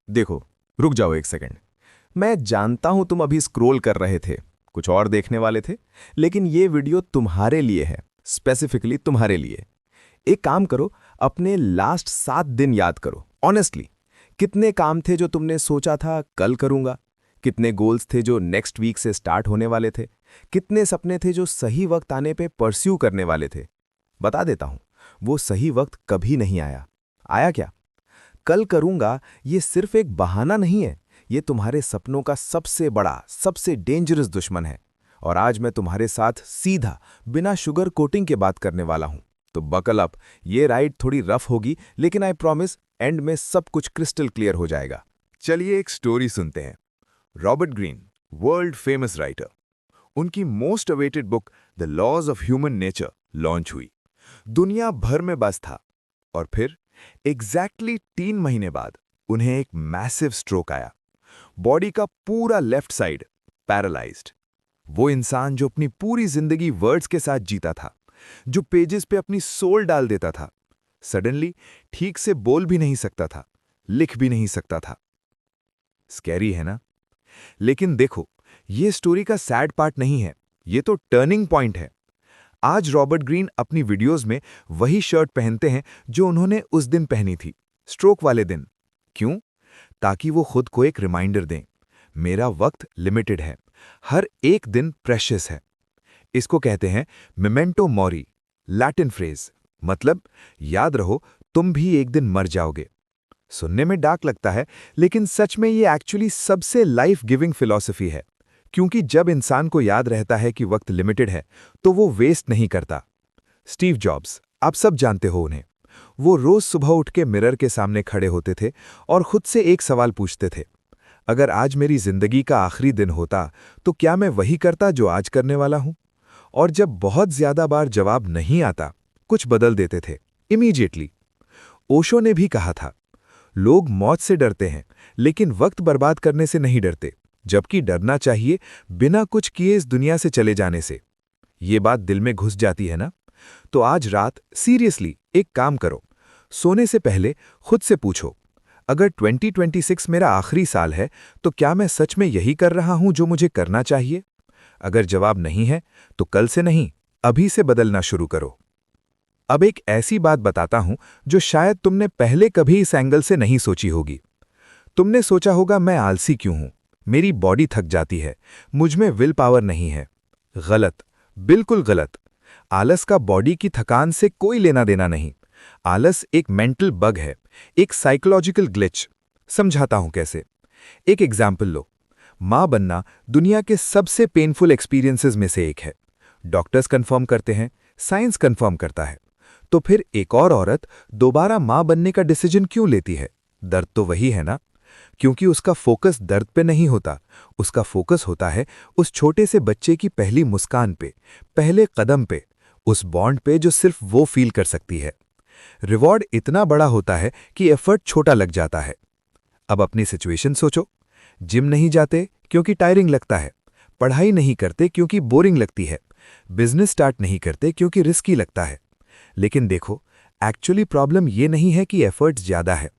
देखो, रुक जाओ एक सेकंड। मैं जानता हूं तुम अभी स्क्रॉल कर रहे थे, कुछ और देखने वाले थे, लेकिन ये वीडियो तुम्हारे लिए है, स्पेसिफिकली तुम्हारे लिए। एक काम करो, अपने लास्ट 7 दिन याद करो ऑनेस्टली। कितने काम थे जो तुमने सोचा था कल करूंगा? कितने गोल्स थे जो नेक्स्ट वीक से स्टार्ट होने वाले थे? कितने सपने थे जो सही वक्त आने पे परस्यू करने वाले थे? बता देता हूं, वो सही वक्त कभी नहीं आया। आया क्या? कल करूंगा ये सिर्फ एक बहाना नहीं है, ये तुम्हारे सपनों का सबसे बड़ा, सबसे डेंजरस दुश्मन है। और आज मैं तुम्हारे साथ सीधा, बिना शुगर कोटिंग के बात करने वाला हूं। तो बकल अप, ये राइड थोड़ी रफ होगी, लेकिन आई प्रॉमिस एंड में सब कुछ क्रिस्टल क्लियर हो जाएगा। चलिए एक स्टोरी सुनते हैं। Robert Green, world famous writer, उनकी most awaited book the laws of human nature launch हुई। दुनिया भर में बज़ था। और फिर एग्जैक्टली 3 महीने बाद उन्हें एक मैसिव स्ट्रोक आया। बॉडी का पूरा लेफ्ट साइड पैरालाइज्ड। वो इंसान जो अपनी पूरी जिंदगी वर्ड्स के साथ जीता था, जो पेजेस पे अपनी सोल डाल देता था, सडनली ठीक से बोल भी नहीं सकता था, लिख भी नहीं सकता था। स्कैरी है ना? लेकिन देखो, ये स्टोरी का सैड पार्ट नहीं है, ये तो टर्निंग पॉइंट है। आज रॉबर्ट ग्रीन अपनी वीडियोस में वही शर्ट पहनते हैं जो उन्होंने उस दिन पहनी थी, स्ट्रोक वाले दिन। क्यों? ताकि वो खुद को एक रिमाइंडर दें, मेरा वक्त लिमिटेड है, हर एक दिन प्रेशियस है। इसको कहते हैं मेमेंटो मॉरी, लैटिन फ्रेज, मतलब याद रहो तुम भी एक दिन मर जाओगे। सुनने में डार्क लगता है, लेकिन सच में ये एक्चुअली सबसे लाइफ गिविंग फिलॉसफी है। क्योंकि जब इंसान को याद रहता है कि वक्त लिमिटेड है, तो वो वेस्ट नहीं करता। स्टीव जॉब्स, आप सब जानते हो उन्हें। वो रोज सुबह उठ के मिरर के सामने खड़े होते थे और खुद से एक सवाल पूछते थे, अगर आज मेरी जिंदगी का आखिरी दिन होता तो क्या मैं वही करता जो आज करने वाला हूं? और जब बहुत ज्यादा बार जवाब नहीं आता, कुछ बदल देते थे इमीडिएटली। ओशो ने भी कहा था, लोग मौत से डरते हैं, लेकिन वक्त बर्बाद करने से नहीं डरते, जबकि डरना चाहिए बिना कुछ किए इस दुनिया से चले जाने से। ये बात दिल में घुस जाती है ना? तो आज रात सीरियसली एक काम करो, सोने से पहले खुद से पूछो, अगर 2026 मेरा आखिरी साल है तो क्या मैं सच में यही कर रहा हूं जो मुझे करना चाहिए? अगर जवाब नहीं है तो कल से नहीं, अभी से बदलना शुरू करो। अब एक ऐसी बात बताता हूं जो शायद तुमने पहले कभी इस एंगल से नहीं सोची होगी। तुमने सोचा होगा मैं आलसी क्यों हूं, मेरी बॉडी थक जाती है, मुझ में विल पावर नहीं है। गलत, बिल्कुल गलत। आलस का बॉडी की थकान से कोई लेना देना नहीं। आलस एक मेंटल बग है, एक साइकोलॉजिकल ग्लिच। समझाता हूं कैसे। एक एग्जाम्पल लो। मां बनना दुनिया के सबसे पेनफुल एक्सपीरियंसेस में से एक है। डॉक्टर्स कंफर्म करते हैं, साइंस कंफर्म करता है। तो फिर एक और औरत दोबारा मां बनने का डिसीजन क्यों लेती है? दर्द तो वही है ना? क्योंकि उसका फोकस दर्द पे नहीं होता, उसका फोकस होता है उस छोटे से बच्चे की पहली मुस्कान पे, पहले कदम पे, उस बॉन्ड पे जो सिर्फ वो फील कर सकती है। रिवॉर्ड इतना बड़ा होता है कि एफर्ट छोटा लग जाता है। अब अपनी सिचुएशन सोचो। जिम नहीं जाते क्योंकि टायरिंग लगता है, पढ़ाई नहीं करते क्योंकि बोरिंग लगती है, बिजनेस स्टार्ट नहीं करते क्योंकि रिस्की लगता है। लेकिन देखो, एक्चुअली प्रॉब्लम ये नहीं है कि एफर्ट्स ज्यादा है,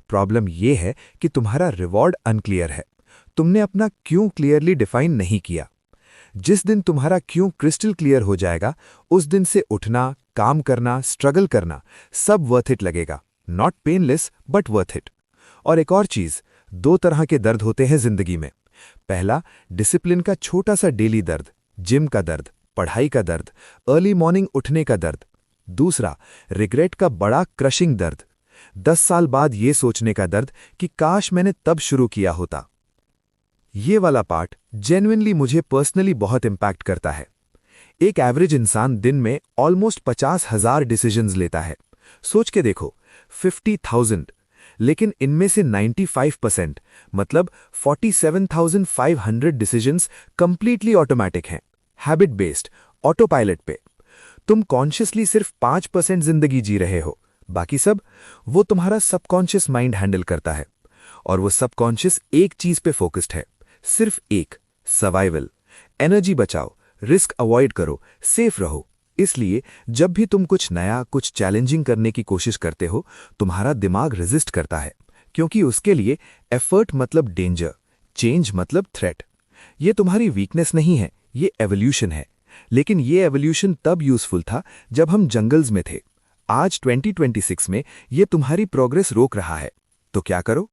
प्रॉब्लम ये है कि तुम्हारा रिवॉर्ड अनक्लियर है। तुमने अपना क्यों क्लियरली डिफाइन नहीं किया। जिस दिन तुम्हारा क्यों क्रिस्टल क्लियर हो जाएगा, उस दिन से उठना, काम करना, स्ट्रगल करना सब वर्थ इट लगेगा। Not painless but worth it. और एक और चीज, 2 तरह के दर्द होते हैं जिंदगी में। पहला, डिसिप्लिन का छोटा सा डेली दर्द, जिम का दर्द, पढ़ाई का दर्द, अर्ली मॉर्निंग उठने का दर्द। दूसरा, रिग्रेट का बड़ा क्रशिंग दर्द, 10 साल बाद ये सोचने का दर्द कि काश मैंने तब शुरू किया होता। ये वाला पार्ट जेन्युइनली मुझे पर्सनली बहुत इंपैक्ट करता है। एक एवरेज इंसान दिन में ऑलमोस्ट 50,000 डिसीजंस लेता है। सोच के देखो, 50,000, लेकिन इनमें से 95% मतलब 47,500 डिसीजंस कंप्लीटली ऑटोमैटिक हैं, हैबिट बेस्ड, ऑटो पायलट पे। तुम कॉन्शियसली सिर्फ 5% जिंदगी जी रहे हो, बाकी सब वो तुम्हारा सबकॉन्शियस माइंड हैंडल करता है। और वो सबकॉन्शियस एक चीज पे फोकस्ड है, सिर्फ एक, सर्वाइवल। एनर्जी बचाओ, रिस्क अवॉइड करो, सेफ रहो। इसलिए जब भी तुम कुछ नया, कुछ चैलेंजिंग करने की कोशिश करते हो, तुम्हारा दिमाग रेजिस्ट करता है, क्योंकि उसके लिए एफर्ट मतलब डेंजर, चेंज मतलब थ्रेट। ये तुम्हारी वीकनेस नहीं है, ये एवोल्यूशन है। लेकिन ये एवोल्यूशन तब यूजफुल था जब हम जंगल्स में थे। आज 2026 में ये तुम्हारी प्रोग्रेस रोक रहा है। तो क्या करो?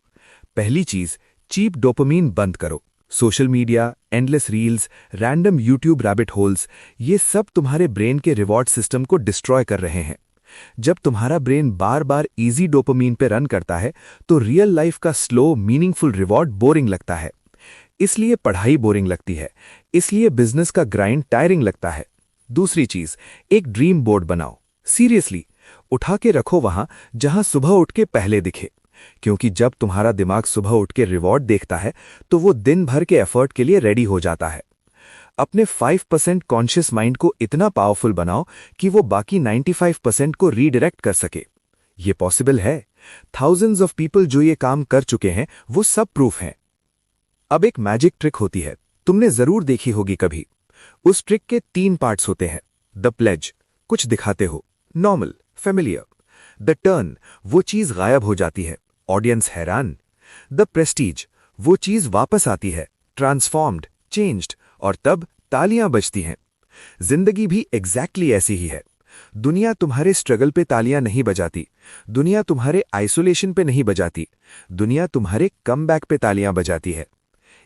पहली चीज, चीप डोपामीन बंद करो। Social media, endless reels, random YouTube rabbit holes, ये सब तुम्हारे ब्रेन के रिवॉर्ड सिस्टम को डिस्ट्रॉय कर रहे हैं। जब तुम्हारा ब्रेन बार बार इजी डोपामीन पे रन करता है तो रियल लाइफ का स्लो मीनिंगफुल रिवॉर्ड बोरिंग लगता है। इसलिए पढ़ाई बोरिंग लगती है, इसलिए बिजनेस का ग्राइंड टायरिंग लगता है। दूसरी चीज, एक ड्रीम बोर्ड बनाओ। सीरियसली, उठा के रखो वहां जहां सुबह उठ के पहले दिखे। क्योंकि जब तुम्हारा दिमाग सुबह उठ के रिवॉर्ड देखता है तो वो दिन भर के एफर्ट के लिए रेडी हो जाता है। अपने 5% कॉन्शियस माइंड को इतना पावरफुल बनाओ कि वो बाकी 95% को रीडायरेक्ट कर सके। ये पॉसिबल है। थाउजेंड्स ऑफ पीपल जो ये काम कर चुके हैं वो सब प्रूफ हैं। अब एक मैजिक ट्रिक होती है, तुमने जरूर देखी होगी कभी। उस ट्रिक के 3 पार्ट्स होते हैं। द प्लेज, कुछ दिखाते हो। Normal, familiar. द टर्न, वो चीज गायब हो जाती है, ऑडियंस हैरान। द प्रेस्टीज, वो चीज वापस आती है, ट्रांसफॉर्म्ड, चेंज्ड, और तब तालियां बजती हैं। जिंदगी भी एग्जैक्टली ऐसी ही है। दुनिया तुम्हारे स्ट्रगल पे तालियां नहीं बजाती, दुनिया तुम्हारे आइसोलेशन पे नहीं बजाती, दुनिया तुम्हारे कमबैक पे तालियां बजाती है।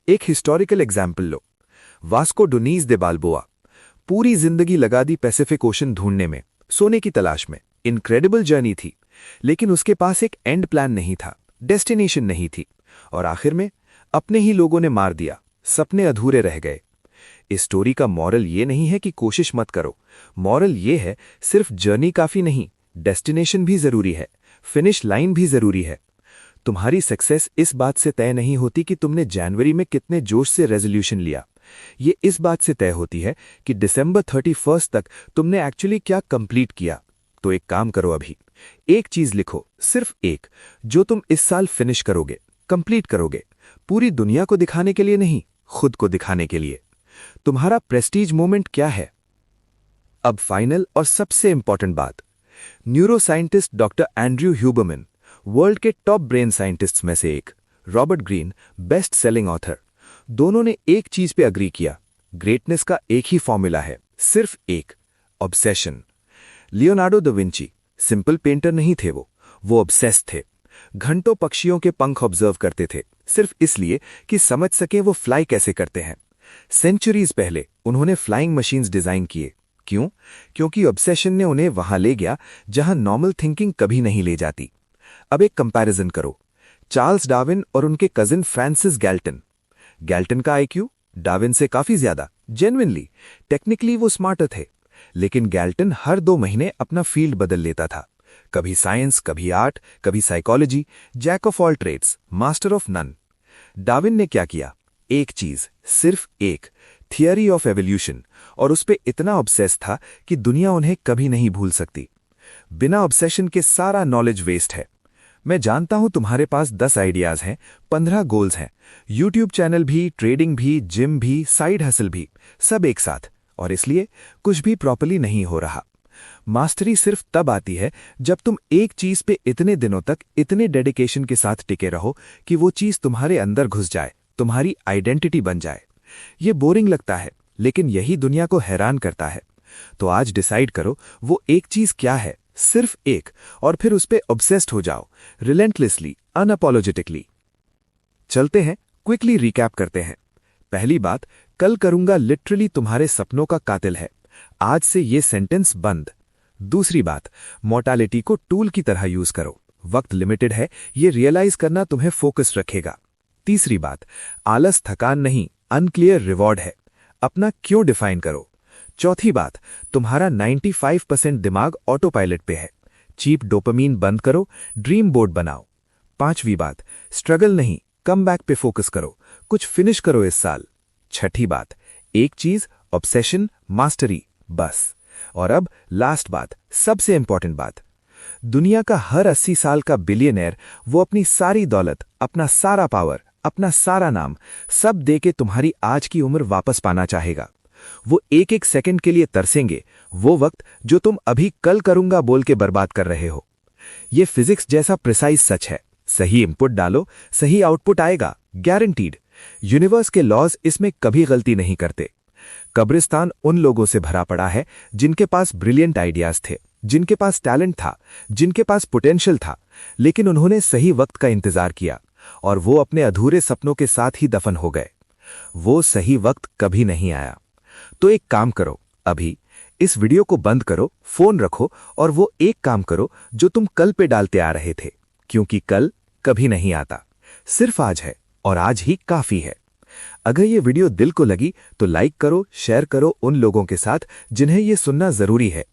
एक हिस्टोरिकल एग्जाम्पल लो। वास्को डुनीज दे बाल्बोआ पूरी जिंदगी लगा दी पैसिफिक ओशन ढूंढने में, सोने की तलाश में। इनक्रेडिबल जर्नी थी, लेकिन उसके पास एक एंड प्लान नहीं था, डेस्टिनेशन नहीं थी, और आखिर में अपने ही लोगों ने मार दिया, सपने अधूरे रह गए। इस स्टोरी का मॉरल ये नहीं है कि कोशिश मत करो। मॉरल ये है, सिर्फ जर्नी काफी नहीं, डेस्टिनेशन भी जरूरी है, फिनिश लाइन भी जरूरी है। तुम्हारी सक्सेस इस बात से तय नहीं होती कि तुमने जनवरी में कितने जोश से रेजोल्यूशन लिया। ये इस बात से तय होती है कि दिसंबर 31 तक तुमने एक्चुअली क्या कंप्लीट किया। तो एक काम करो, अभी एक चीज लिखो, सिर्फ एक, जो तुम इस साल फिनिश करोगे, कंप्लीट करोगे। पूरी दुनिया को दिखाने के लिए नहीं, खुद को दिखाने के लिए। तुम्हारा प्रेस्टीज मोमेंट क्या है? अब फाइनल और सबसे इंपॉर्टेंट बात। Neuroscientist doctor Andrew Huberman, world के टॉप ब्रेन साइंटिस्ट्स में से एक, Robert Greene, best selling author, दोनों ने एक चीज पे अग्री किया। ग्रेटनेस का एक ही फॉर्मूला है, सिर्फ एक, obsession. Leonardo da Vinci simple painter नहीं थे, वो ऑब्सेस्ड थे। घंटों पक्षियों के पंख ऑब्जर्व करते थे, सिर्फ इसलिए कि समझ सके वो फ्लाई कैसे करते हैं। सेंचुरीज पहले उन्होंने फ्लाइंग मशीन्स डिजाइन किए। क्यों? क्योंकि ऑब्सेशन ने उन्हें वहां ले गया जहां नॉर्मल थिंकिंग कभी नहीं ले जाती। अब एक कंपैरिजन करो, चार्ल्स डार्विन और उनके कजिन फ्रांसिस गैल्टन। गैल्टन का आईक्यू डार्विन से काफी ज्यादा। जेन्युइनली, टेक्निकली वो स्मार्टर थे, लेकिन गैल्टन हर 2 महीने अपना फील्ड बदल लेता था। कभी साइंस, कभी आर्ट, कभी psychology, jack of all trades, master of none. Darwin ने क्या किया? एक चीज, सिर्फ एक, थियरी ऑफ एवोल्यूशन, और उस पे इतना ऑब्सेस था कि दुनिया उन्हें कभी नहीं भूल सकती। बिना ऑब्सेशन के सारा नॉलेज वेस्ट है। मैं जानता हूं तुम्हारे पास 10 आइडियाज हैं, 15 गोल्स हैं, यूट्यूब चैनल भी, ट्रेडिंग भी, जिम भी, साइड हसल भी, सब एक साथ, और इसलिए कुछ भी प्रॉपर्ली नहीं हो रहा। मास्टरी सिर्फ तब आती है जब तुम एक चीज पे इतने दिनों तक इतने डेडिकेशन के साथ टिके रहो कि वो चीज तुम्हारे अंदर घुस जाए, तुम्हारी आइडेंटिटी बन जाए। ये बोरिंग लगता है, लेकिन यही दुनिया को हैरान करता है। तो आज डिसाइड करो वो एक चीज क्या है, सिर्फ एक, और फिर उस पे ऑब्सेस्ड हो जाओ, रिलेंटलेसली, अनअपोलोजेटिकली। चलते हैं, क्विकली रिकैप करते हैं। पहली बात, कल करूंगा लिटरली तुम्हारे सपनों का कातिल है। आज से ये सेंटेंस बंद। दूसरी बात, मोर्टालिटी को टूल की तरह यूज करो। वक्त लिमिटेड है, ये रियलाइज करना तुम्हें फोकस रखेगा। तीसरी बात, आलस थकान नहीं, अनक्लियर रिवॉर्ड है। अपना क्यों डिफाइन करो। चौथी बात, तुम्हारा 95% दिमाग ऑटो पायलट पे है। चीप डोपामीन बंद करो, ड्रीम बोर्ड बनाओ। पांचवी बात, स्ट्रगल नहीं, कमबैक पे फोकस करो, कुछ फिनिश करो इस साल। छठी बात, एक चीज, ऑब्सेशन, मास्टरी, बस। और अब लास्ट बात, सबसे इंपॉर्टेंट बात, दुनिया का हर 80 साल का बिलियनर वो अपनी सारी दौलत, अपना सारा पावर, अपना सारा नाम सब दे के तुम्हारी आज की उम्र वापस पाना चाहेगा। वो एक एक सेकंड के लिए तरसेंगे, वो वक्त जो तुम अभी कल करूंगा बोल के बर्बाद कर रहे हो। ये फिजिक्स जैसा प्रिसाइज सच है। सही इनपुट डालो, सही आउटपुट आएगा, गारंटीड। यूनिवर्स के लॉज इसमें कभी गलती नहीं करते। कब्रिस्तान उन लोगों से भरा पड़ा है जिनके पास ब्रिलियंट आइडियाज थे, जिनके पास टैलेंट था, जिनके पास पोटेंशियल था, लेकिन उन्होंने सही वक्त का इंतजार किया और वो अपने अधूरे सपनों के साथ ही दफन हो गए। वो सही वक्त कभी नहीं आया। तो एक काम करो, अभी इस वीडियो को बंद करो, फोन रखो और वो एक काम करो जो तुम कल पे डालते आ रहे थे, क्योंकि कल कभी नहीं आता, सिर्फ आज है और आज ही काफी है। अगर ये वीडियो दिल को लगी तो लाइक करो, शेयर करो उन लोगों के साथ जिन्हें ये सुनना जरूरी है।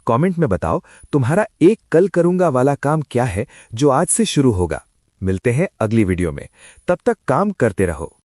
कमेंट में बताओ तुम्हारा एक कल करूंगा वाला काम क्या है जो आज से शुरू होगा। मिलते हैं अगली वीडियो में, तब तक काम करते रहो।